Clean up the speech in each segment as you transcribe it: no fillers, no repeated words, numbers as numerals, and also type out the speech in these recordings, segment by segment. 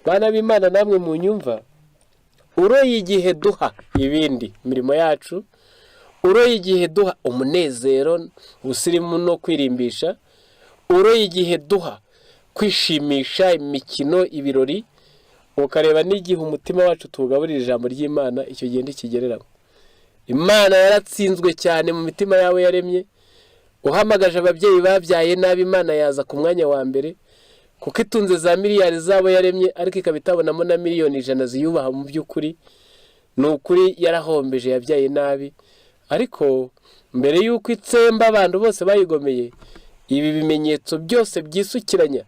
bana b'Imana namwe mu nyumva, uroye igihe duha ibindi mirimo yacu, uroye igihe duha umunezero, ubusirimu no kwirimbisha, uroye igihe duha kwishimisha, imikino, ibirori, ukareba n'igihe umutima wacu tugaburira ijambo ry'Imana, icyo gihe ntikigereranywa. Imana yaratsinzwe cyane mu mitima yawe yaremye. Uhamagaje ababyeyi babyaye nabi, Imana yaza ku mwanya wa mbere, kuko itunze za miliyari zabo yaremye, ariko ikaba itabonamo na miliyoni 100 ziyubaha. Mu by'ukuri ni ukuri yarahombeje, yabyaye nabi. Ariko mbere y'uko itsemba abantu bose bayigomeye, ibi bimenyetso byose byisukiranya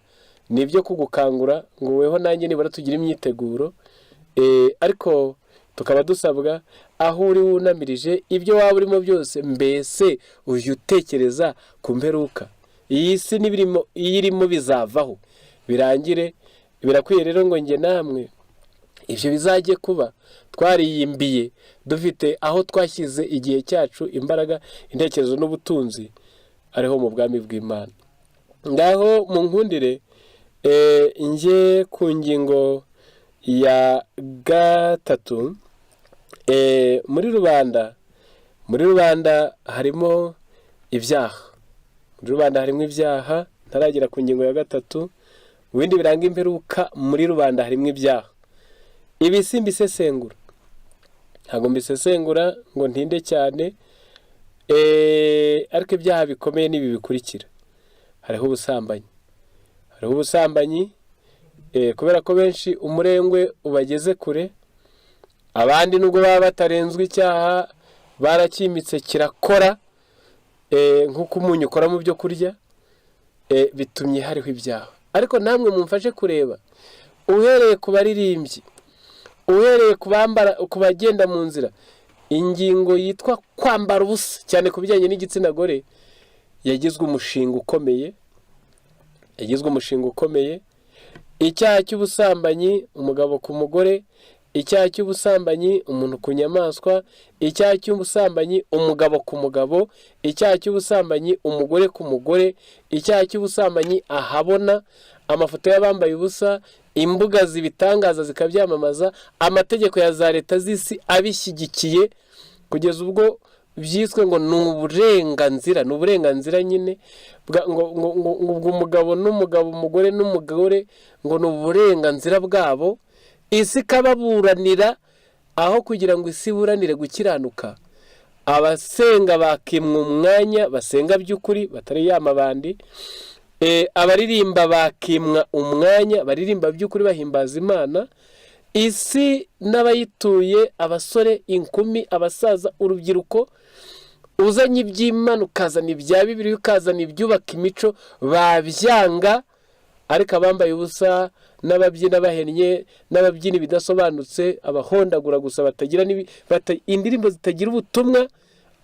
nibyo kugukangura ngo weho nanjye nibara tugira imyiteguro. Ariko tukaba dusabwa aho uri wunamirije ibyo waba urimo byose, mbese ujye utekereza ku mperuka. Iyi si n'ibirimo iyirimo bizavaho birangire. Birakwiye rero ngo nge namwe ibyo bizajye kuba twariyimbiye, dufite aho twashyize igihe cyacu, imbaraga, intekerezo n'ubutunzi, ariho mu bwami bw'Imana. Ngaho mu nkundire nge ku ngingo ya 3, muri rubanda harimo ibyaha. Muri rubanda harimo ibyaha. Ntaragera ku ngingo ya 3, ibindi biranga imperuka. Muri rubanda harimo ibyaha. Ibi simbisesengura, ntabwo mbisesengura ngo ntinde cyane. Ariko ibyaha bikomeye n'ibi bikurikira. Hariho ubusambanyi, kubera ko benshi umurengwe ubageze kure. Abandi nubwo baba batarenzwe icyaha, barakimitse kirakora, nk'uko umunyu ukora mu byo kurya, bitumye hariho ibyaha. Ariko namwe mumfashe kureba, uhereye ku baririmbyi, uhereye ku bagenda mu nzira, ingingo yitwa kwambara ubusa, cyane ku bijyanye n'igitsina gore, yagizwe umushinga ukomeye. Icyaha cy'ubusambanyi umugabo ku mugore, icyaha cy'ubusambanyi umuntu ku nyamaswa, icyaha cy'ubusambanyi umugabo ku mugabo, icyaha cy'ubusambanyi umugore ku mugore, icyaha cy'ubusambanyi ahabona, amafoto y'abambaye ubusa, imbuga zibitangaza zikabyamamaza, amategeko ya za leta z'isi abishyigikiye, kugeza ubwo byiswe ngo ni uburenganzira nyine ngo umugabo n'umugabo, umugore n'umugore, ngo ni uburenganzira bwabo. Isi ikababuranira, aho kugira ngo isi iburanire gukiranuka, abasenga bakimwa umwanya, basenga by'ukuri batari yamabandi. Abaririmba bakimwa umwanya, baririmba by'ukuri bahimbaza Imana. Isi n'abayituye, abasore, inkumi, abasaza, urubyiruko, uzanye iby'Imana ukazana ibya Bibiliya, ukazana ibyubaka imico, babyanga. Ariko abambaye ubusa, n'ababyina bahennye, n'ababyina bidasobanutse, abahondagura gusa, batagira indirimbo zitagira ubutumwa,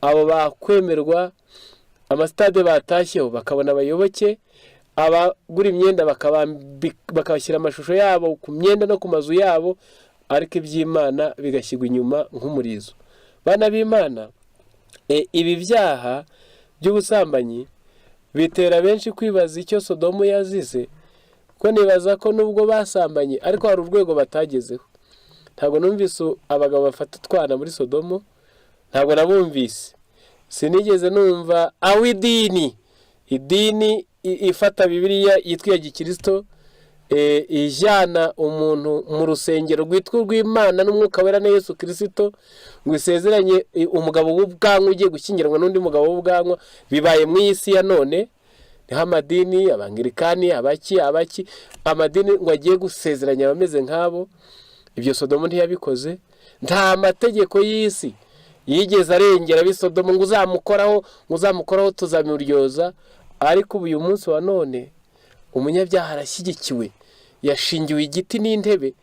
abo bakwemerwa. Amasitade batashyeho bakabona abayoboke, abagura imyenda bakabashyira amashusho yabo ku myenda no ku mazu yabo, ariko iby'Imana bigashyirwa inyuma nk'umurizo. Bana b'Imana, ibi byaha by'ubusambanyi bitera benshi kwibaza icyo Sodomu yazize, ko nibaza ko nubwo basambanye ariko hari urwego batagezeho. Ntabwo numvise abagabo bafata utwana muri Sodomu, ntabwo nabumvise. Sinigeze numva aho idini ifata Bibiliya yitwa ya Gikristo, ijyana umuntu mu rusengero rwitwa rw'Imana n'umwuka wera na Yesu Kristo, ngo isezeranye umugabo w'ubwanwa ugiye gushyingiranwa n'undi mugabo w'ubwanwa. Bibaye mu isi ya none, niho amadini, abangirikani, abaki amadini ngo agiye gusezeranya abameze nk'abo. Ibyo Sodomu ntiyabikoze. Nta mategeko y'isi yigeze arengera bisodomu ngo uzamukoraho tuzamuryoza. Ariko uyu munsi wa none umunyabyaha arashyigikiwe, yashingiwe igiti n'intebe,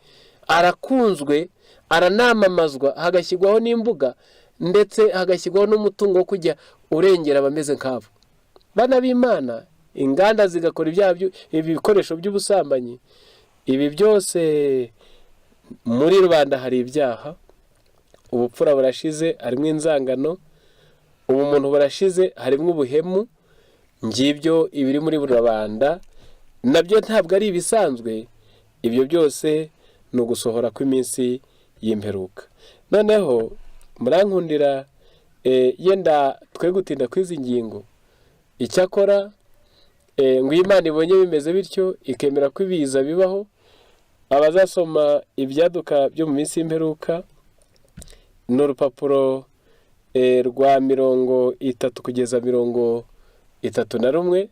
arakunzwe, aranamamazwa, hagashyirwaho n'imbuga, ndetse hagashyirwaho n'umutungo wo kujya urengera abameze nk'abo. Bana b'Imana, inganda zigakora ibi bikoresho by'ubusambanyi. Ibi byose muri rubanda hari ibyaha. Ubupfura burashize, harimo inzangano. Ubumuntu burashize, harimo ubuhemu. Ngibyo ibiri muri rubanda, nabyo ntabwo ari ibisanzwe. Ibyo byose ni ugusohora kw'iminsi y'imperuka. Noneho murankundira yenda twe gutinda kwizi ngingo, icyakora ngo Imana ibonye bimeze bityo ikemera ko ibiza bibaho, abazasoma ibyaduka byo mu minsi y'imperuka ni urupapuro rwa 30 kugeza 31,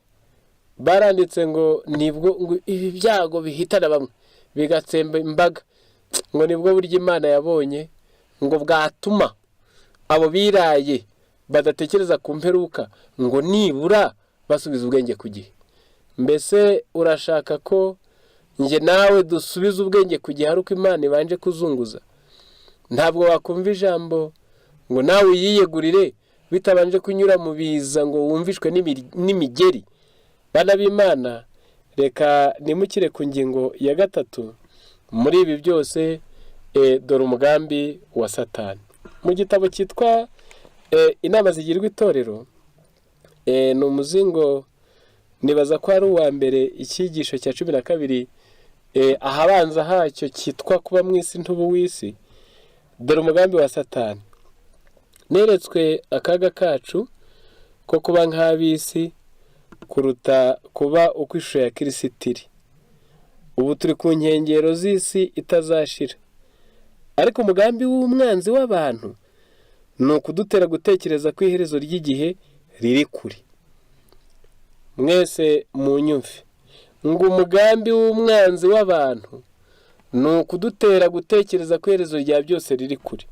baranditse ngo nibwo ngo ibi byago bihitana bamwe bigatsemba imbaga, ngo nibwo buryo Imana yabonye ngo bwatuma abo biraye badatekereza ku mperuka ngo nibura basubiza ubwenge ku gihe. Mbese urashaka ko nge nawe dusubiza ubwenge ku gihe aruko Imana ibanje kuzunguza? Ntabwo wakumva ijambo ngo nawe uyiyegurire bitabanje kunyura mu biza ngo wumvishwe n'imigeri. Bana b'Imana, reka nimukire ku ngingo ya 3 muri ibi byose. Dore umugambi wa Satani. Mu gitabo cyitwa inama zigirwa itorero, ni umuzingo nibaza ko ari uwa mbere, icyigisho cya 12, ahabanza hacyo cyitwa kuba mu isi ntubu w'isi. Dore umugambi wa Satani. Neretswe akaga kacu ko kuba nk'ab'isi kuruta kuba uko ishusho ya Kristo iri. Ubu turi ku nkengero z'isi itazashira, ariko umugambi w'umwanzi w'abantu ni ukudutera gutekereza ko iherezo ry'igihe riri kure. Mwese munyumve ngo umugambi w'umwanzi w'abantu ni ukudutera gutekereza ko iherezo rya byose riri kure.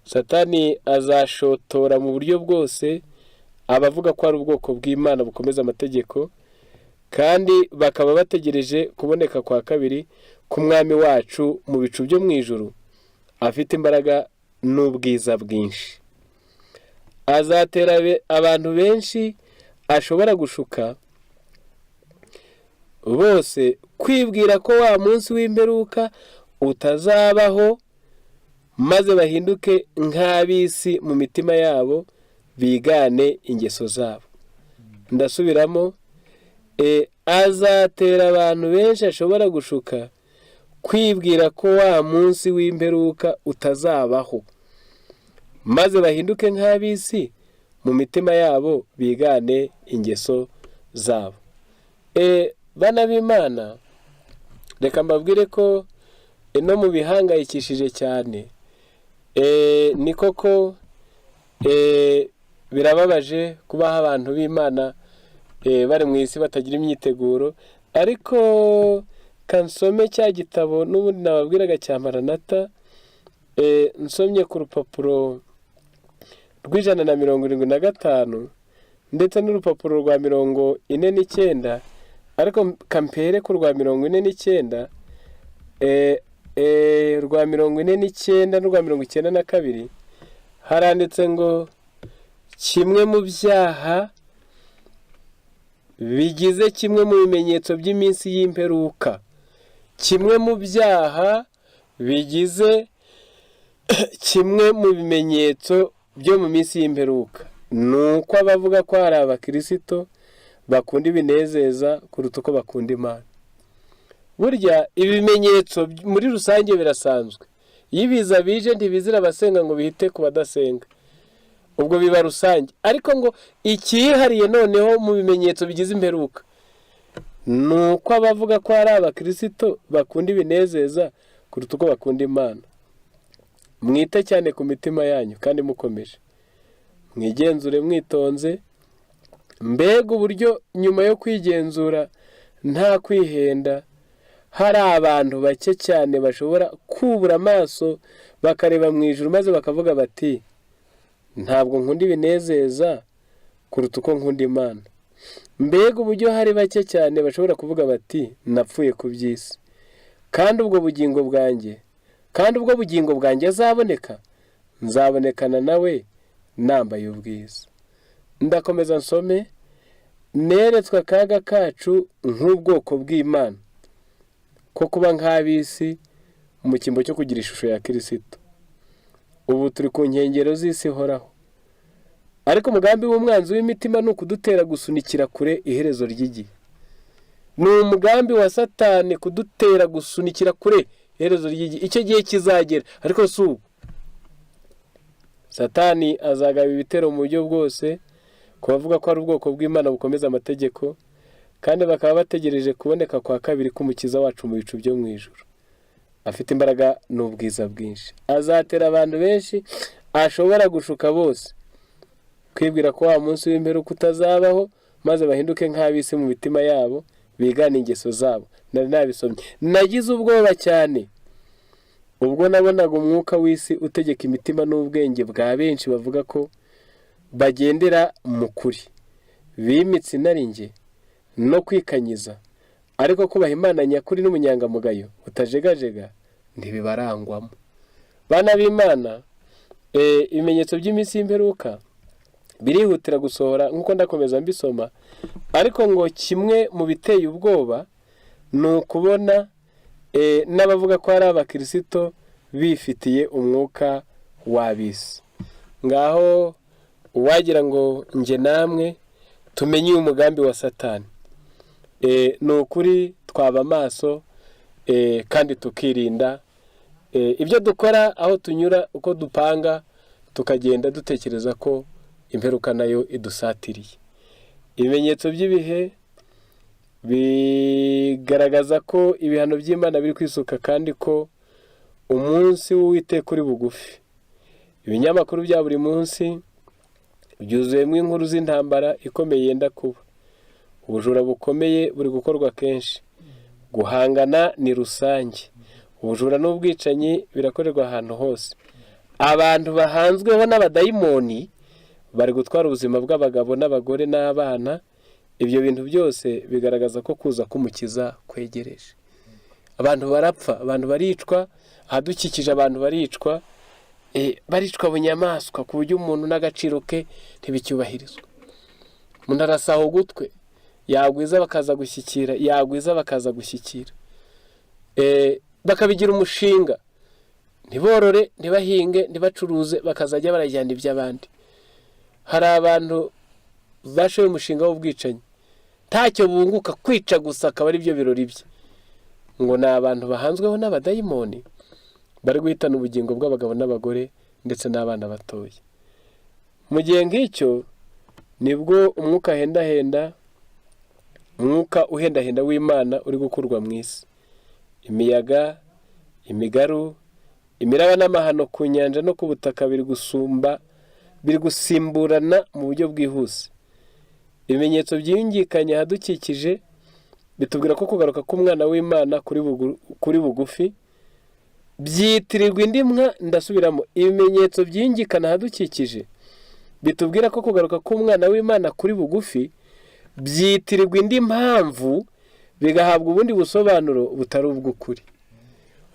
Satani azashotora mu buryo bwose abavuga ko ari ubwoko bw'Imana bukomeza amategeko, kandi bakaba bategereje kuboneka kwa kabiri k'umwami wacu mu bicu byo mu ijuru, afite imbaraga n'ubwiza bwinshi. Azatera abantu benshi ashobora gushuka bose kwibwira ko wa munsi w'imperuka utazabaho, maze bahinduke nk'ab'isi mu mitima yabo, bigane ingeso zabo. Ndasubiramo, azatera abantu benshi ashobora gushuka kwibwira ko wa munsi w'imperuka utazabaho, maze bahinduke nk'ab'isi mu mitima yabo, bigane ingeso zabo. Bana b'Imana, reka mbabwire ko no mu bihangayikishije cyane, ni koko birababaje kubaho abantu b'Imana bari mu isi batagira imyiteguro. Ariko kansome cya gitabo n'ubundi nababwiraga cya Maranatha, nsomye ku rupapuro rw'175 ndetse n'urupapuro rwa 49, ariko kampere ku rwa 49, rwa 49 n'urwa 92, haranditse ngo kimwe mu byaha bigize kimwe mu bimenyetso by'iminsi y'imperuka, kimwe mu byaha bigize kimwe mu bimenyetso byo mu minsi y'imperuka ni uko abavuga ko hari abakristo bakunda ibinezeza kuruta uko bakunda Imana. Burya ibimenyetso muri rusange birasanzwe. Iyo ibiza bije ntibizira abasenga ngo bihite ku badasenga, ubwo biba rusange. Ariko ngo ikihariye noneho mu bimenyetso bigize imperuka ni uko abavuga ko hari abakristo bakunda ibinezeza kuruta uko bakunda Imana. Mwite cyane ku mitima yanyu kandi mukomeje, mwigenzure mwitonze, mbega uburyo nyuma yo kwigenzura nta kwihenda hari abantu bake cyane bashobora kubura amaso bakareba mu ijuru maze bakavuga bati ntabwo nkunda ibinezeza kuruta uko nkunda Imana. Mbega uburyo hari bake cyane bashobora kuvuga bati napfuye ku by'isi, kandi ubwo bugingo bwanjye azaboneka, nzabonekana nawe nambaye ubwiza. Ndakomeza nsome. Neretswe akaga kacu nk'ubwoko bw'Imana ko kuba nk'ab'isi mu cyimbo cyo kugira ishusho ya Kristo. Ubu turi ku nkengero z'isi ihoraho, ariko umugambi w'umwanzi w'imitima ni ukudutera gusunikira kure iherezo ry'igihe. Ni umugambi wa Satani kudutera gusunikira kure iherezo ry'igihe, icyo gihe kizagera. Ariko si ubu. Satani azagaba ibitero mu buryo bwose ku bavuga ko ari ubwoko bw'Imana bukomeza amategeko, kandi bakaba bategereje kuboneka kwa kabiri k'umukiza wacu mu bicu byo mu ijuru. Afite imbaraga n'ubwiza bwinshi, azatera abantu benshi, ashobora gushuka bose kwibwira ko wa munsi w'imperuka utazabaho, maze bahinduke nk'ab'isi mu mitima yabo, bigana ingeso zabo. Nari nabisomye, nagize ubwoba cyane ubwo nabonaga umwuka w'isi utegeka imitima n'ubwenge bwa benshi bavuga ko bagendera mu kuri, bimitse inarinjye no kwikanyiza, ariko kubaha Imana nyakuri n'umunyangamugayo utajegajega ntibibarangwamo. Bana b'Imana, ibimenyetso by'iminsi y'imperuka birihutira gusohora nk'uko ndakomeza mbisoma, ariko ngo kimwe mu biteye ubwoba ni ukubona n'abavuga ko ari abakirisito bifitiye umwuka w'ab'isi. Ngaho uwagira ngo nge namwe tumenye umugambi wa Satani, ni ukuri twaba amaso kandi tukirinda ibyo dukora, aho tunyura, uko dupanga, tukagenda dutekereza ko imperuka nayo idusatiriye. Ibimenyetso by'ibihe bigaragaza ko ibihano by'Imana biri kwisuka, kandi ko umunsi w'Uwiteka uri bugufi. Ibinyamakuru bya buri munsi byuzuyemo inkuru z'intambara ikomeye yenda kuba. Ubujura bukomeye buri gukorwa kenshi. Guhangana ni rusange. Ubujura n'ubwicanyi birakorerwa ahantu hose. Abantu bahanzweho n'abadayimoni bari gutwara ubuzima bw'abagabo n'abagore n'abana. Ibyo bintu byose bigaragaza ko kuza k'umukiza kwegereje. Abantu barapfa, abantu baricwa, ahadukikije abantu baricwa, baricwa bunyamaswa ku buryo umuntu n'agaciro ke ntibicyubahirizwa. Umuntu arasaha ugutwe, yagwiza bakaza gushyikira, yagwiza bakaza gushyikira. Bakabigira umushinga, ntiborore, ntibahinge, ntibacuruze, bakazajya barajyana iby'abandi. Hari abantu bashoye umushinga w'ubwicanyi, ntacyo bunguka, kwica gusa akaba ari byo birori bye. Ngo ni abantu bahanzweho n'abadayimoni bari guhitana ubugingo bw'abagabo n'abagore ndetse n'abana batoya. Mu gihe nk'icyo nibwo umwuka uhendahenda w'Imana uri gukurwa mu isi. Imiyaga, imigaru, imiraba n'amahano ku nyanja no ku butaka biri gusimburana mu buryo bwihuse. Ibimenyetso byiyungikanya ahadukikije bitubwira ko kugaruka k'umwana w'Imana kuri bugufi. Byitirirwa indimwa, ndasubiramo, ibimenyetso byiyungikana ahadukikije bitubwira ko kugaruka k'umwana w'Imana kuri bugufi byitirirwa indi mpamvu, bigahabwa ubundi busobanuro butari ubw'ukuri.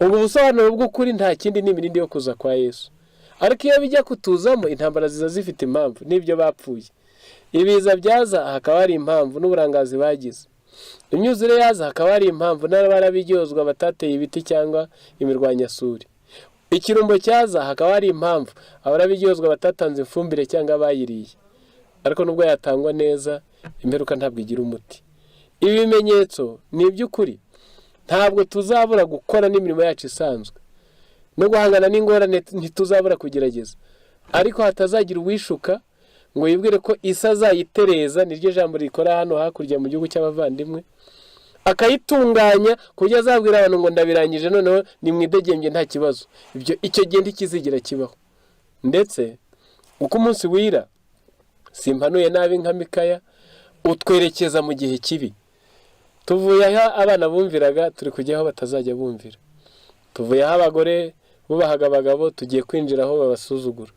Ubwo busobanuro bw'ukuri nta kindi ni imirindi yo kuza kwa Yesu. Ariko iyo bijya kutuzamo, intambara ziza zifite impamvu, n'ibyo bapfuye. Ibiza byaza hakaba hari impamvu n'uburangazi bagize. Imyuzure yaza hakaba hari impamvu n'abarabiryozwa batateye ibiti cyangwa imirwanyasuri. Ikirumbo cyaza hakaba hari impamvu abarabiryozwa batatanze ifumbire cyangwa bayiriye. Ariko nubwo yatangwa neza, imperuka ntabwo igira umuti. Ibi bimenyetso ni iby'ukuri. Ntabwo tuzabura gukora n'imirimo yacu isanzwe no guhangana n'ingorane, ntituzabura kugerageza. Ariko hatazagira uwishuka ngo yibwire ko isi azayitereza, niryo jambo rikora hano hakurya mu gihugu cy'abavandimwe, akayitunganya ku buryo azabwira abantu ngo ndabirangije, noneho ni mwidegembye nta kibazo. Icyo gihe ntikizigira kibaho. Ndetse uko umunsi wira, simpanuye nabi nka Mikaya, utwerekeza mu gihe kibi. Tuvuye aho abana bumviraga, turi kujya aho batazajya bumvira. Tuvuye aho abagore bubahaga abagabo, tugiye kwinjira aho babasuzugura.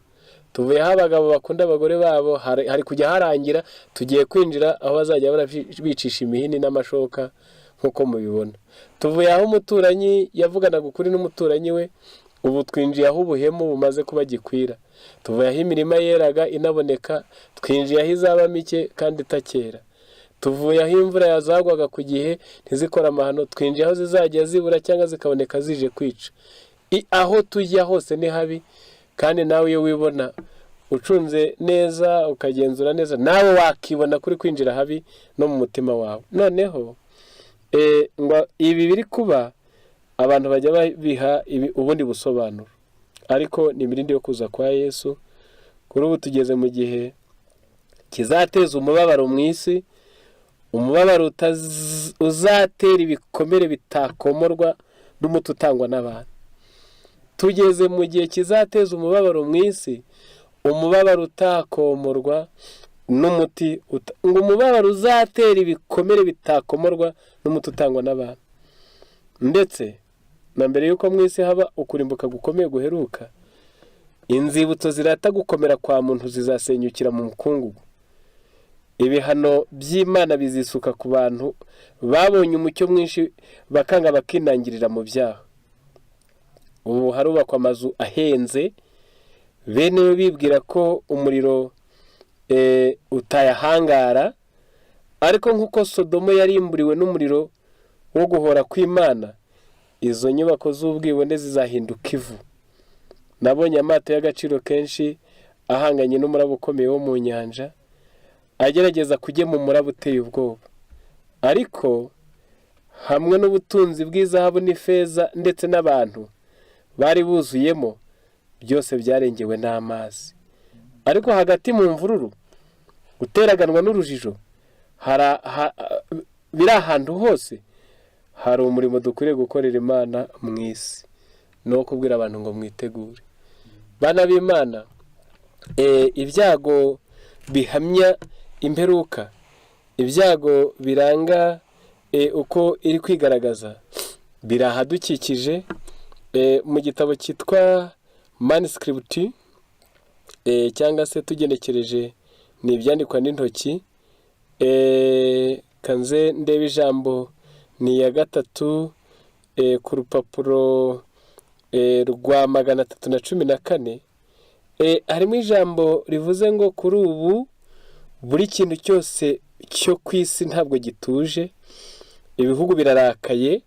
Tuvuye aho abagabo bakunda abagore babo, hari kujya harangira, tugiye kwinjira aho bazajya barabicisha imihini n'amashoka nk'uko mubibona. Tuvuye aho umuturanyi yavuganaga ukuri n'umuturanyi we, ubu twinjiye aho ubuhemu bumaze kuba gikwira. Tuvuye aho imirima yeraga inaboneka, twinjiye aho izaba mike kandi itakera. Tuvuye aho imvura yazagwaga ku gihe ntizikora amahano, twinjiye aho zizajya zibura cyangwa zikaboneka zije kwica. Aho tujya hose ni habi, kandi nawe iyo wibona ucunze neza ukagenzura neza, nawe wakibona kuri kwinjira habi no mu mutima wawe. Noneho ngo ibi biri kuba abantu bajya babiha ubundi busobanuro, ariko ni imirindi yo kuza kwa Yesu. Kuri ubu tugeze mu gihe kizateza umubabaro mu isi, umubabaro uzatera ibikomere bitakomorwa n'umuti utangwa n'abantu. Tugeze mu gihe kizateza umubabaro mu isi, umubabaro utakomorwa n'umuti ngo umubabaro uzatera ibikomere bitakomorwa n'umuti utangwa n'abantu. Ndetse na mbere y'uko mu isi haba ukurimbuka gukomeye guheruka, inzibutso zirata gukomera kwa muntu zizasenyukira mu mukungugu. Ibihano by'Imana bizisuka ku bantu babonye umucyo mwinshi bakanga bakinangirira mu byaha. Ubu harubakwa amazu ahenze, bene bibwira ko umuriro utayahangara, ariko nk'uko Sodomo yarimburiwe n'umuriro wo guhora kw'Imana, izo nyubako z'ubwibone zizahinduka ivu. Nabonye amato y'agaciro kenshi ahanganye n'umuraba ukomeye wo mu nyanja, agerageza kujya mu muraba uteye ubwoba. Ariko hamwe n'ubutunzi bw'izahabu n'ifeza ndetse n'abantu bari buzuyemo, byose byarengewe n'amazi. Ariko hagati mu mvururu, guteraganwa n'urujijo, biri ahantu hose, hari umurimo dukwiriye gukorera Imana mu isi, no kubwira abantu ngo mwitegure. Bana b'Imana, ibyago bihamya imperuka, ibyago biranga uko iri kwigaragaza, biri ahadukikije. Mu gitabo cyitwa manuscript, cyangwa se tugenekereje ni ibyandikwa n'intoki, kanze ndebe ijambo ni ya 3 ku rupapuro rwa 314, harimo ijambo rivuze ngo kuri ubu buri kintu cyose cyo ku isi ntabwo gituje, ibihugu birarakaye,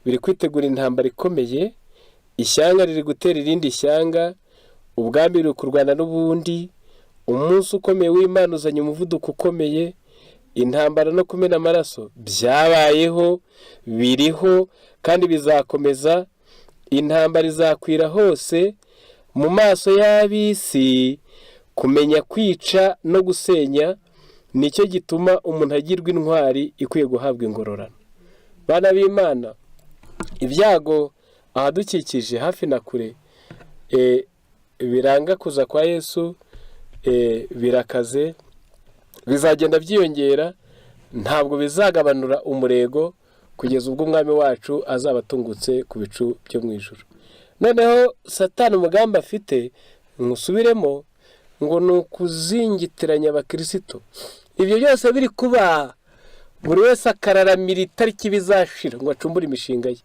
biri kwitegura intambara ikomeye, ishyanga riri gutera irindi shyanga, ubwami buri kurwana n'ubundi, umunsi ukomeye w'Imana uzanye umuvuduko ukomeye, intambara no kumena amaraso byabayeho, biriho kandi bizakomeza. Intambara izakwira hose mu maso y'ab'isi. Kumenya kwica no gusenya nicyo gituma umuntu agirwa intwari ikwiye guhabwa ingororano. Bana b'Imana, ibyago ahadukikije hafi na kure biranga kuza kwa Yesu birakaze, bizagenda byiyongera, ntabwo bizagabanura umurego kugeza ubwo umwami wacu azaba atungutse ku bicu byo mu ijuru. Noneho Satani umugambi afite, nkusubiremo, ngo ni ukuzingitiranya abakristo. Ibyo byose biri kuba, buri wese akararamira itariki bizashira ngo acumbure imishinga ye.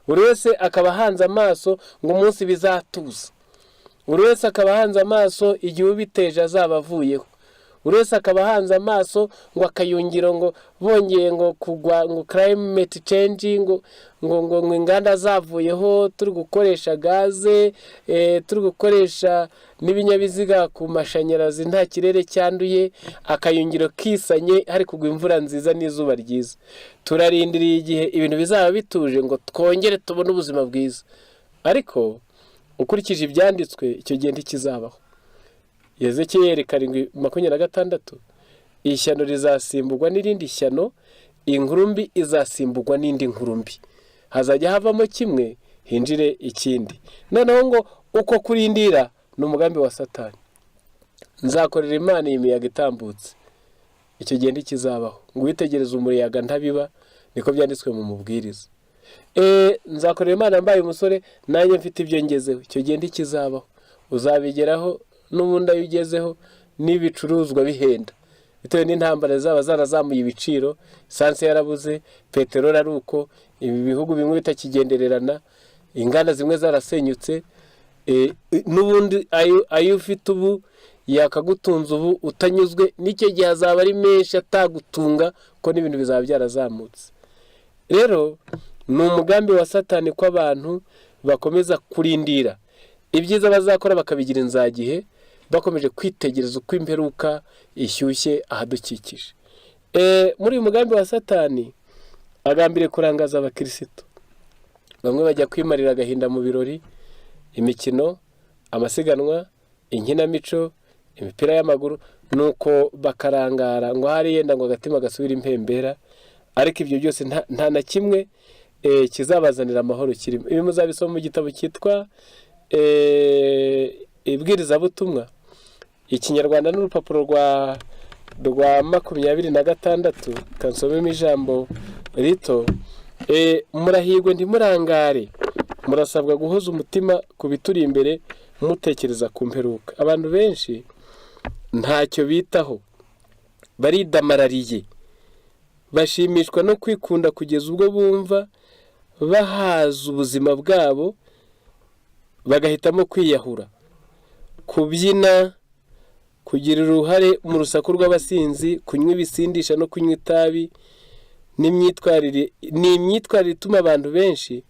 Buri wese akaba hanze amaso ngo umunsi bizatuza. Buri wese akaba hanze amaso igihe ubiteje azaba avuyeho. Buri wese akaba hanze amaso ngo akayungiro ngo bongeye ngo kugwa ngo climate change ngo inganda zavuyeho, turi gukoresha gaze, turi gukoresha n'ibinyabiziga ku mashanyarazi, nta kirere cyanduye, akayungiro kisanye, hari kugwa imvura nziza n'izuba ryiza. Turarindiriye igihe ibintu bizaba bituje ngo twongere tubone ubuzima bwiza. Ariko ukurikije ibyanditswe, icyo gihe ntikizabaho. Ezekiyeli 7:26, ishyano rizasimburwa n'irindi shyano, inkurumbi izasimburwa n'indi nkurumbi, hazajya havamo kimwe hinjire ikindi. Noneho ngo uko kurindira ni umugambi wa Satani. Nzakorera Imana iyi miyaga itambutse, icyo gihe ntikizabaho. Ngo witegereze umuyaga ntabiba, niko byanditswe mu mubwiriza. Nzakorera Imana mbaye umusore nanjye mfite ibyo ngezeho, icyo gihe ntikizabaho. Uzabigeraho n'ubundi ayo ugezeho n'ibicuruzwa bihenda, bitewe n'intambara zaba zarazamuye ibiciro, esanse yarabuze, peteroli ari uko, ibi bihugu bimwe bitakigendererana, inganda zimwe zarasenyutse, n'ubundi ayo ufite ubu yakagutunze ubu utanyuzwe, n'icyo gihe azaba ari menshi atagutunga, ko n'ibintu bizaba byarazamutse. Rero ni umugambi wa Satani ko abantu bakomeza kurindira ibyiza bazakora bakabigira inzagihe, bakomeje kwitegereza uko imperuka ishyushye ahadukikije. Muri uyu mugambi wa Satani agambiriye kurangaza abakristo, bamwe bajya kwimarira agahinda mu birori, imikino, amasiganwa, inkinamico, imipira y'amaguru, nuko bakarangara ngo hari yenda ngo agatima gasubira impembera, ariko ibyo byose nta na kimwe kizabazanira amahoro kirimo. Ibi muzabisoma mu gitabo cyitwa Ibwirizabutumwa, Ikinyarwanda n'urupapuro rwa 26, kansomemo ijambo rito. Murahirwe ntimurangare, murasabwa guhoza umutima ku bituri imbere, mutekereza ku mperuka. Abantu benshi ntacyo bitaho, baridamarariye, bashimishwa no kwikunda kugeza ubwo bumva bahaza ubuzima bwabo, bagahitamo kwiyahura, kubyina, kugira uruhare mu rusaku rw'abasinzi, kunywa ibisindisha no kunywa itabi. Ni imyitwarire ituma abantu benshi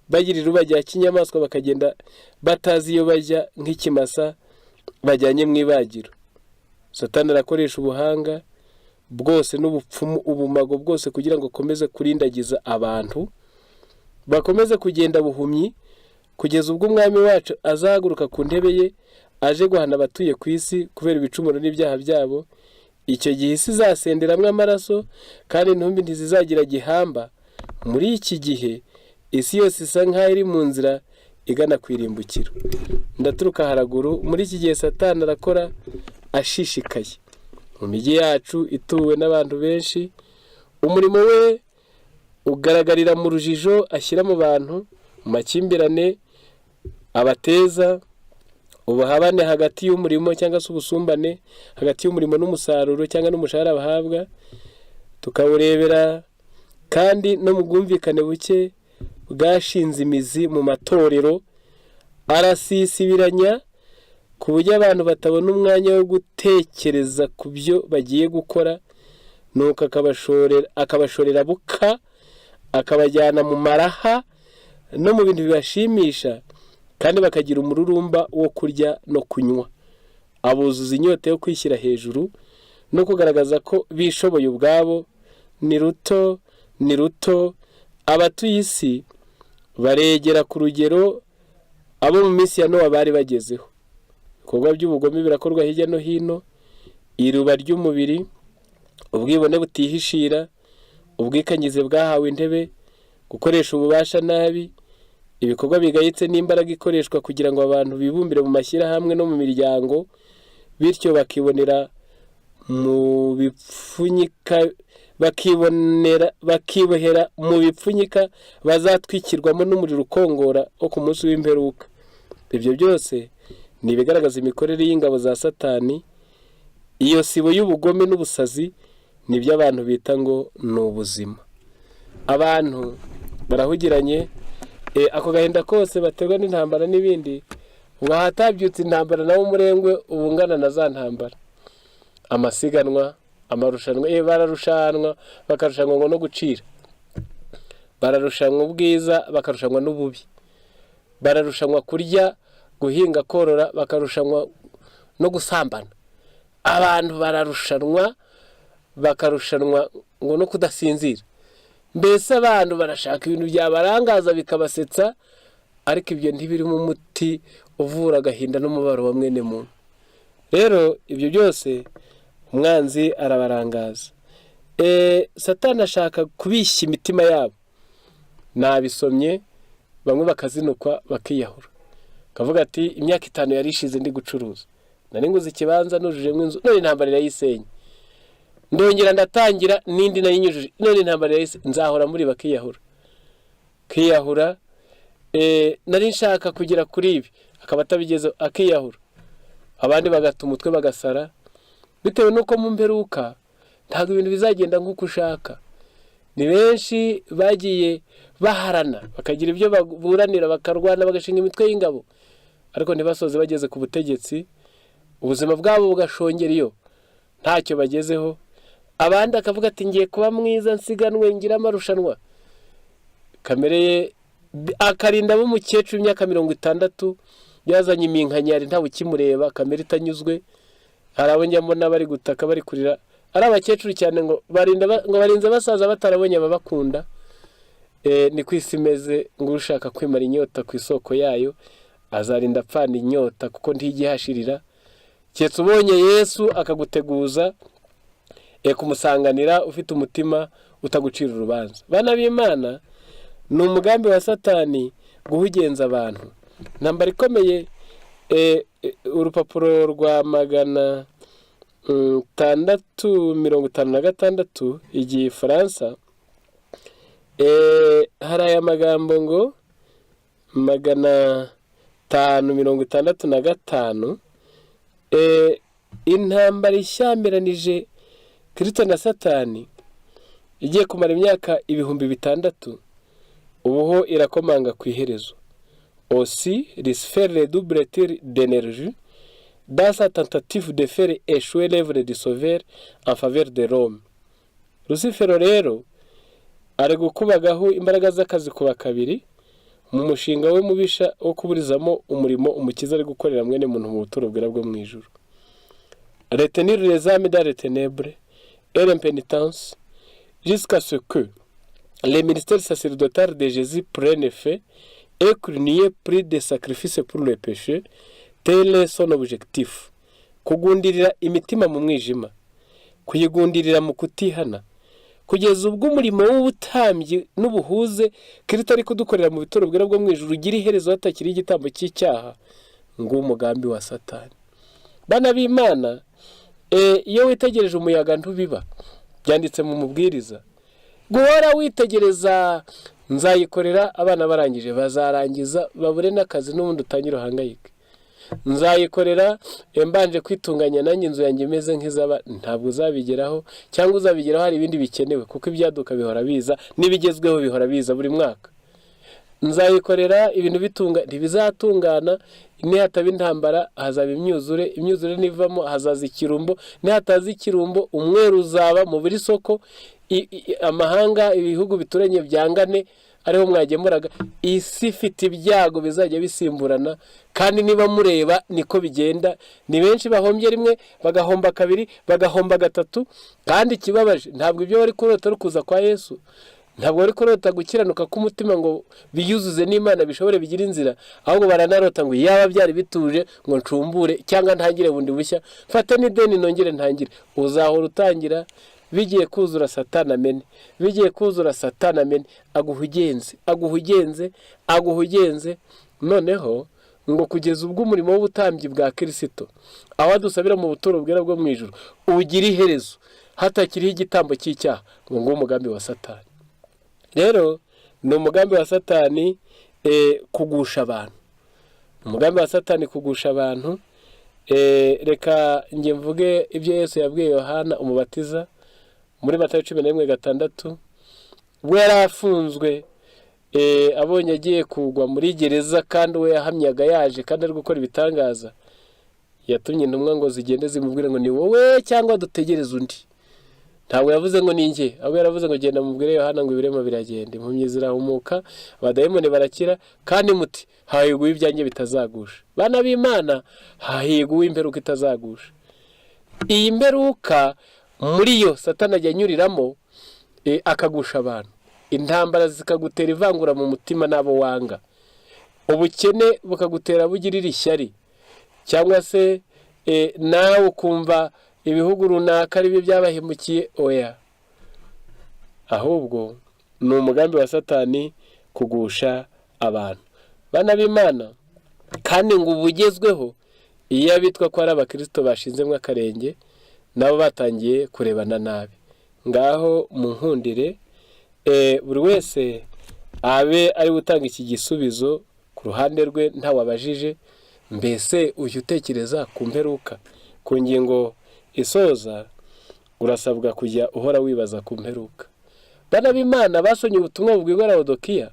bagira irubajya kinyamaswa, bakagenda batazi iyo bajya, nk'ikimasa bajyanye mu ibagiro. Satani arakoresha ubuhanga bwose n'ubupfumu, ubumago bwose kugira ngo akomeze kurindagiza abantu, bakomeze kugenda buhumyi, kugeza ubwo umwami wacu azahaguruka ku ntebe ye, aje guhana abatuye ku isi kubera ibicumuro n'ibyaha byabo. Icyo gihe isi izasenderamwo amaraso, kandi intumbi ntizizagira gihamba. Muri iki gihe isi yose isa nk'aho iri mu nzira igana ku irimbukiro. Ndaturuka haraguru. Muri iki gihe Satani arakora ashishikaye mu mijyi yacu ituwe n'abantu benshi. Umurimo we ugaragarira mu rujijo ashyira mu bantu, mu makimbirane abateza, ubuhabane hagati y'umurimo cyangwa se ubusumbane hagati y'umurimo n'umusaruro cyangwa n'umushahara bahabwa. Tukawurebera kandi no mu bwumvikane buke bwashinze imizi mu matorero, arasisibiranya ku buryo abantu batabona umwanya wo gutekereza ku byo bagiye gukora, nuko akabashorera buka, akabajyana mu maraha no mu bintu bibashimisha, kandi bakagira umururumba wo kurya no kunywa. Abuzuza inyota yo kwishyira hejuru no kugaragaza ko bishoboye ubwabo. Ni ruto abatuye isi baregera ku rugero abo mu minsi ya Nowa bari bagezeho. Ibikorwa by'ubugome birakorwa hirya no hino, iruba ry'umubiri, ubwibone butihishira, ubwikanyize bwahawe intebe, gukoresha ububasha nabi, ibikorwa bigayitse n'imbaraga ikoreshwa kugira ngo abantu bibumbire mu mashyirahamwe no mu miryango, bityo bakibohera mu bipfunyika bazatwikirwamo n'umuriro ukongora wo ku munsi w'imperuka. Ibyo byose ni ibigaragaza imikorere y'ingabo za Satani. Iyo sibo y'ubugome n'ubusazi nibyo abantu bita ngo ni ubuzima. Abantu barahugiranye, ako gahinda kose baterwa n'intambara n'ibindi, ngo hatabyutse intambara nawo umurengwe ubungana na za ntambara. Amasiganwa, amarushanwa, bararushanwa, bakarushanwa ngo no gucira, bararushanwa ubwiza, bakarushanwa n'ububi, bararushanwa kurya, guhinga, korora, bakarushanwa no gusambana. Abantu bakarushanwa ngo no kudasinzira. Mbese abantu barashaka ibintu byabarangaza bikabasetsa, ariko ibyo ntibirimo umuti uvura agahinda n'umubabaro wa mwene muntu. Rero ibyo byose umwanzi arabarangaza. Satani ashaka kubishya imitima yabo. Nabisomye, bamwe bakazinukwa bakiyahura, kavuga ati imyaka 5 yari ishize ndi gucuruza, nari nguze ikibanza nujujemo inzu, none intambara irayisenye, ndongera ndatangira n'indi nayinyujuje, none intambara irayisenye. Nzahora muri bakiyahura. Nari nshaka kugira kuri ibi, akaba atabigezeho akiyahura. Abandi bagata umutwe bagasara, bitewe nuko mu mperuka ntabwo ibintu bizagenda nk'uko ushaka. Ni benshi bagiye baharana, bakagira ibyo baburanira, bakarwana, bagashinga imitwe y'ingabo, ariko ntibasoze bageze ku butegetsi. Ubuzima bwabo bugashongera iyo ntacyo bagezeho. Abandi akavuga ati ngiye kuba mwiza, nsiganwe, ngira amarushanwa. Kamere ye akarinda bo mukecuru imyaka 60, yazanye iminkanyari ntawe ukimureba, kamere itanyuzwe. Hari abo njyamo n'abari gutaka bari kurira, ari abakecuru cyane ngo barinze basaza batarabonye ababakunda. ni ku isi imeze, ngo ushaka kwimara inyota ku isoko yayo azarinda apfana inyota kuko ntigihashirira. Keretse ubonye Yesu akaguteguza kumusanganira ufite umutima utagucira urubanza. Bana b'Imana, ni umugambi wa Satani guhugenza abantu. Ntambara ikomeye, urupapuro rwa 656 igihe Faransa, hari aya magambo ngo 565, intambara ishyamiranyije Kristo na Satani igiye kumara imyaka 6,000, ubuho irakomanga ku iherezo. Aussi risque le double tir d'énergie dans sa tentative de faire échouer l'œuvre du Sauveur en faveur de Rome. Lucifero rero ari gukubagaho imbaraga z'akazi kuba kabiri mu mushinga we mubisha wo kuburizamo umurimo umukiza ari gukorera mwene muntu mu buturo bwera bwo mu ijuru. Retenir les âmes dans les ténèbres et l'impénitence jusqu'à ce que les ministères sacerdotaux de Jésus prennent effet et qu'il n'y ait plus de sacrifice pour le péché. Tel est son objectif. Kugundirira imitima mu mwijima, kuyigundirira mu kutihana, kugeza ubwo umurimo w'ubutambyi n'ubuhuze Kristo ari kudukorera mu bitoro bwera bwo mu ijuru ugira iherezo hatakiri igitambo cy'icyaha, ngo umugambi wa Satani. Bana b'Imana, iyo witegereje umuyaga ntubiba, byanditse mu mubwiriza. Guhora witegereza nzayikorera, abana barangije bazarangiza babure n'akazi n'ubundi utangira uhangayike. Nzayikorera mbanje kwitunganya nanjye inzu yanjye imeze nk'izaba, ntabwo uzabigeraho, cyangwa uzabigeraho hari ibindi bikenewe kuko ibyaduka bihora biza n'ibigezweho bihora biza buri mwaka. Nzayikorera ibintu ntibizatungana, nihataba intambara hazaba imyuzure nivamo hazaza ikirumbo, nihataza ikirumbo umweru uzaba mu buri soko, amahanga ibihugu bituranye byangane ariho mwagemuraga. Isi ifite ibyago bizajya bisimburana, kandi niba mureba niko bigenda. Ni benshi bahombye rimwe, bagahomba kabiri, bagahomba gatatu, kandi kibabaje ntabwo ibyo bari kurota rukuza kwa Yesu, ntabwo bari kurota gukiranuka k'umutima ngo biyuzuze n'Imana bishobore bigira inzira, ahubwo baranarota ngo yaba byari bituje ngo ncumbure cyangwa ntangire bundi bushya, fata n'ideni nongere ntangire. Uzahora utangira bigiye kuzura Satani amene, bigiye kuzura Satani amene, aguhugenze. Noneho ngo kugeza ubwo umurimo w'ubutambyi bwa Kristo aho adusabira mu buturo bwera bwo mu ijuru ugira iherezo hatakiriho igitambo cy'icyaha, ngo umugambi wa Satani. Rero ni umugambi wa Satani kugusha abantu, umugambi wa Satani kugusha abantu. Reka njye mvuge ibyo Yesu yabwiye Yohana umubatiza muri Matayo 11:6, ubwo yari afunzwe, abonye agiye kugwa muri gereza kandi we yahamyaga yaje kandi ari gukora ibitangaza, yatumye intumwa ngo zigende zimubwire ngo ni wowe cyangwa dutegereze undi. Ntabwo yavuze ngo ni njye, ahubwo yaravuze ngo genda mubwire Yohana ngo ibirema biragenda, impumyi zirahumuka, abadayimoni barakira, kandi muti hahirwa ibyanjye bitazagusha. Bana b'Imana, hahirwa imperuka itazagusha. Iyi mperuka muri yo Satani ajya anyuriramo akagusha abantu. Intambara zikagutera ivangura mu mutima n'abo wanga, ubukene bukagutera bugirira ishyari, cyangwa se nawe ukumva ibihugu runaka ari byo byabahemukiye. Oya, ahubwo ni umugambi wa Satani kugusha abantu. Bana b'Imana, kandi ngo ubugezweho iyo abitwa ko ari abakristo bashinzemwe akarenge nabo batangiye kurebana nabi. Ngaho mu nkundire buri wese abe ari gutanga iki gisubizo ku ruhande rwe ntawabajije. Mbese uyu utekereza ku mperuka, ku ngingo isoza, urasabwa kujya uhora wibaza ku mperuka. Bana b'Imana basonye ubutumwa bubwirwa Laodikiya,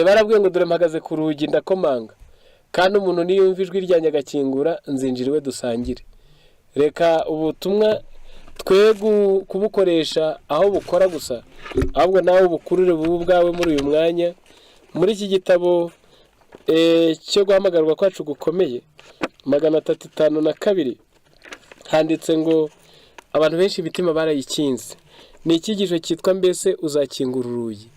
barabwiye ngo dore mpagaze ku rugi ndakomanga, kandi umuntu niyumva ijwi ryanjye agakingura nzinjiriwe dusangire. Reka ubutumwa twe kubukoresha aho bukora gusa, ahubwo nawe ubukurure bubu bwawe muri uyu mwanya. Muri iki gitabo cyo guhamagarwa kwacu gukomeye 352 handitse ngo abantu benshi imitima barayikinze. Ni icyigisho cyitwa mbese uzakingura urugi.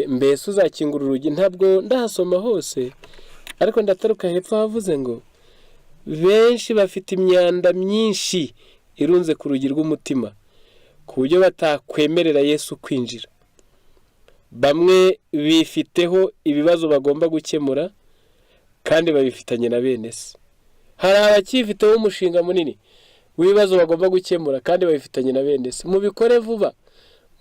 mbese uzakingura urugi. Ntabwo ndahasoma hose, ariko ndataruka hepfo havuze ngo benshi bafite imyanda myinshi irunze ku rugi rw'umutima ku buryo batakwemerera Yesu kwinjira. Bamwe bifiteho ibibazo bagomba gukemura kandi babifitanye na bene se. Hari abakifiteho umushinga munini w'ibibazo bagomba gukemura kandi babifitanye na bene se. Mubikore vuba.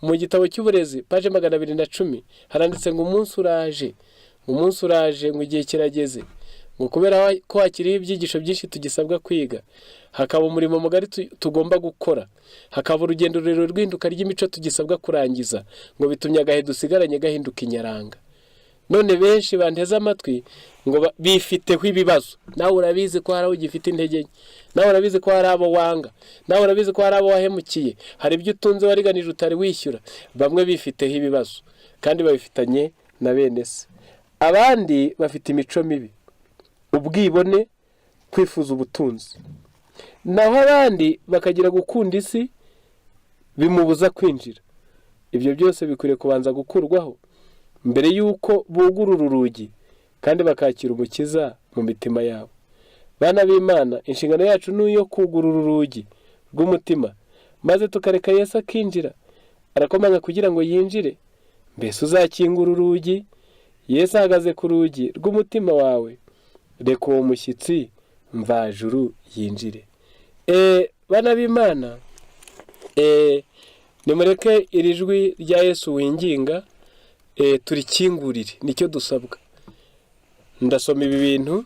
Mu gitabo cy'uburezi paje 210 haranditse ngo umunsi uraje ngo igihe kirageze, ngo kubera ko hakiriho ibyigisho byinshi tugisabwa kwiga, hakaba umurimo mugari tugomba gukora, hakaba urugendo rurerure rw'induka ry'imico tugisabwa kurangiza, ngo bitumye agahe dusigaranye gahinduka inyaranga. None benshi banteze amatwi ngo bifiteho ibibazo. Nawe urabizi ko hari aho ugifite intege nke, nawe urabizi ko hari abo wanga, nawe urabizi ko hari abo wahemukiye, hari ibyo utunze wariganije utari wishyura. Bamwe bifiteho ibibazo kandi babifitanye na bene se. Abandi bafite imico mibi, ubwibone, kwifuza ubutunzi. Naho abandi bakagira gukunda isi bimubuza kwinjira. Ibyo byose bikwiriye kubanza gukurwaho mbere yuko bugurura urugi kandi bakakira umukiza mu mitima yabo. Bana b'Imana, inshingano yacu ni iyo kugurura urugi rw'umutima maze tukareka Yesu akinjira. Arakomanga kugira ngo yinjire. Mbese uzakingura urugi? Yesu ahagaze ku rugi rw'umutima wawe. Reka uwo mushyitsi mvajuru yinjire. Bana b'Imana, nimureke iri jwi rya Yesu winginga turikingurire. Nicyo dusabwa. Ndasoma ibi bintu.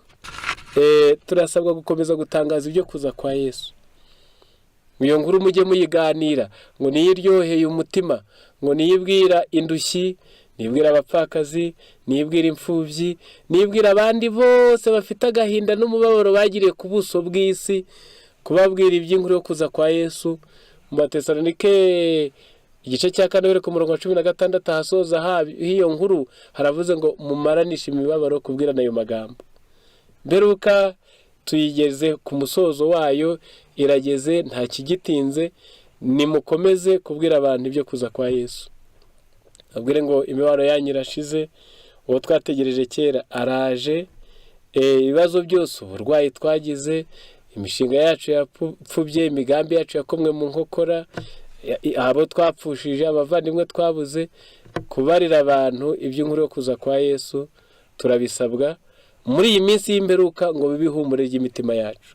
Turasabwa gukomeza gutangaza ibyo kuza kwa Yesu. Iyo nkuru mujye muyiganira, ngo niyiryoheye umutima, ngo niyibwira indushyi, niyibwira abapfakazi, niyibwira imfubyi, niyibwira abandi bose bafite agahinda n'umubabaro bagiriye ku buso bw'isi, kubabwira iby'inkuru yo kuza kwa Yesu. Mu Batesalonike igice cya 4 ku murongo wa 16 hasoza hiyo nkuru haravuze ngo mumaranisha imibabaro kubwirana ayo magambo. Mberuka tuyigeze ku musozo wayo, irageze nta kigitinze. Nimukomeze kubwira abantu ibyo kuza kwa Yesu. Abwire ngo imibabaro yanyu irashize, uwo twategereje kera araje. Ibibazo byose, uburwayi twagize, imishinga yacu yapfubye, imigambi yacu yakomwe mu nkokora, abo twapfushije, abavandimwe twabuze, kubarira abantu iby'inkuru yo kuza kwa Yesu turabisabwa muri iyi minsi y'imperuka ngo bibihumure ry'imitima yacu.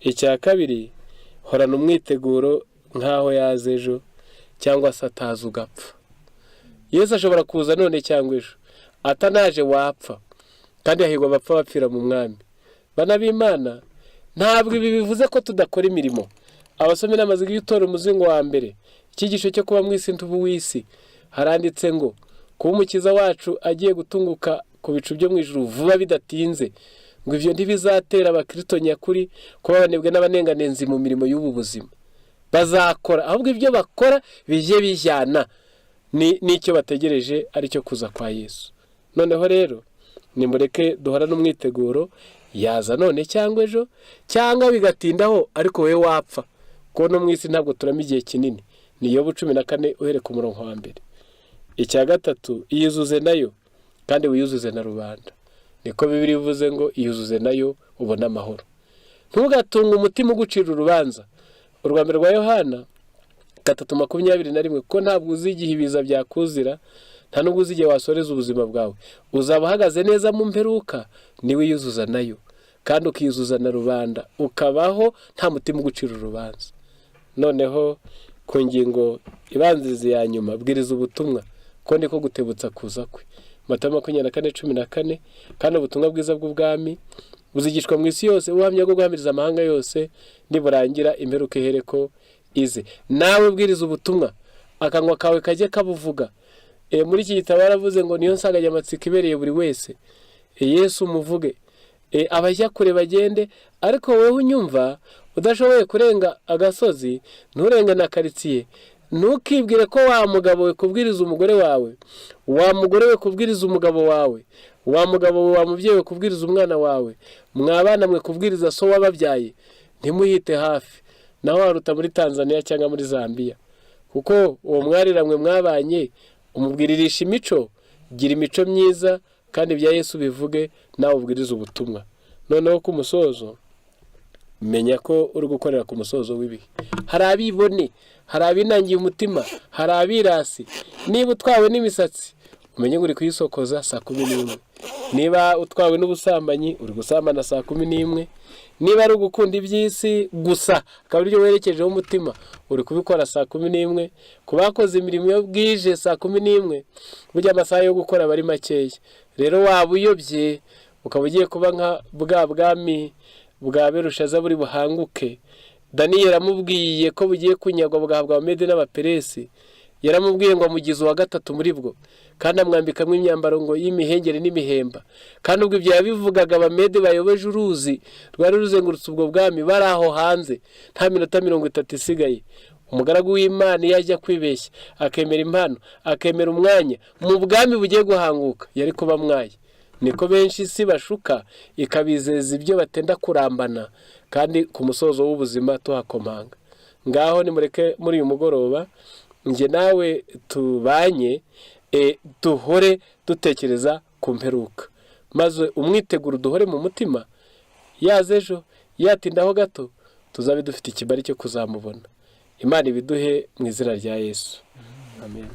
Icya kabiri, horana umwiteguro nkaho yaze ejo cyangwa se ataza ugapfa. Yesu ashobora kuza none cyangwa ejo. Atanaje wapfa, kandi hahirwa abapfa bapfira mu mwami. Bana b'Imana, ntabwo ibi bivuze ko tudakora imirimo. Abasome n'amaziga y'utora umuzingo wa mbere, icyigisho cyo kuba mu isi ntubu w'isi, haranditse ngo kuba umukiza wacu agiye gutunguka ku bicu byo mu ijuru vuba bidatinze, ngo ivyo ntibizatera abakristo nyakuri kuba banebwe n'abanenganenzi mu mirimo y'ubu buzima. Bazakora, ahubwo ibyo bakora bije bijyana n'icyo bategereje ari cyo kuza kwa Yesu. Noneho rero nimureke duhorana umwiteguro, yaza none cyangwa ejo, cyangwa bigatindaho ariko we wapfa. Ko no mu isi ntabwo turama igihe kinini. Ni Yobu 14 uhere ku murongo wa mbere. Icya gatatu, iyuzuze nayo kandi wiyuzuze na rubanda. Niko Bibiliya ivuze ngo iyuzuze nayo ubona amahoro. Ntugatunga umutima ugucira urubanza. Urwa mbere rwa Yohana 3:21, ko ntabwo uzigihe ibiza byakuzira, nta nubwo uzigihe wasoreza ubuzima bwawe. Uzaba uhagaze neza mu mperuka, niwe yuzuza nayo kandi ukiyuzuza na rubanda, ukabaho nta mutima ugucira urubanza. Noneho ku ngingo ibanziza ya nyuma, bwiriza ubutumwa ko niko gutebutsa kuza kwe. Matayo 24:14, kandi ubutumwa bwiza bw'ubwami buzigishwa mu isi yose, ubuhamya bwo guhamiriza amahanga yose, niburangira imperuka ihereko ize. Nawe bwiriza ubutumwa, akanwa kawe kajye kabuvuga. Muri iki gitabo baravuze ngo niyo nsanganyamatsiko ibereye buri wese. Yesu umuvuge. Abajya kure bagende, ariko wowe unyumva udashoboye kurenga agasozi, nturenga na karitsiye. Ntukibwire ko wa mugabo we kubwiriza umugore wawe, wa mugore we kubwiriza umugabo wawe, wa mugabo we wa mubyeyi we kubwiriza umwana wawe, mwabana mwe kubwiriza so wababyaye. Ntimuhite hafi, naho waruta muri Tanzania cyangwa muri Zambia. Kuko uwo mwariramwe mwabanye umubwiririsha imico gira imico myiza kandi ibya Yesu bivuge, nawe ubwiriza ubutumwa. Noneho ku musozo, menya ko uri gukorera ku musozo w'ibihe. Hari abibone, hari abinangiye umutima, hari abirasi. Niba utwawe n'imisatsi, umenye ngo uri kuyisokoza saa 11. Niba utwawe n'ubusambanyi, uri gusambana saa 11. Niba ari ugukunda iby'isi gusa akaba aribyo werekejeho umutima, uri kubikora saa 11. Ku bakoze imirimo yo bwije saa 11, burya amasaha yo gukora bari makeya. Rero waba uyobye ukaba ugiye kuba nka bwa bwami bwa Berushaza buri buhanguke. Daniyeli yaramubwiye ko bugiye kunyagwa bwahabwa Abamede n'Abaperesi. Yaramubwiye ngo amugize uwa gatatu muri bwo, kandi amwambikamo imyambaro ngo y'imihengeri n'imihemba. Kandi ubwo ibyo yabivugaga Abamede bayobeje uruzi rwari ruzengurutse ubwo bwami, bari aho hanze nta minota 30 isigaye. Umugaragu w'Imana yajya kwibeshya akemera impano, akemera umwanya mu bwami bugiye guhanguka, yari kuba mwaye. Niko benshi isi bashuka ikabizeza ibyo batenda kurambana, kandi ku musozo w'ubuzima tuhakomanga. Ngaho nimureke muri uyu mugoroba nge nawe tubanye, duhore dutekereza ku mperuka, maze umwiteguro duhore mu mutima, yaze ejo yatindaho gato tuzabe dufite ikibari cyo kuzamubona. Imana ibiduhe mu izina rya Yesu, amen.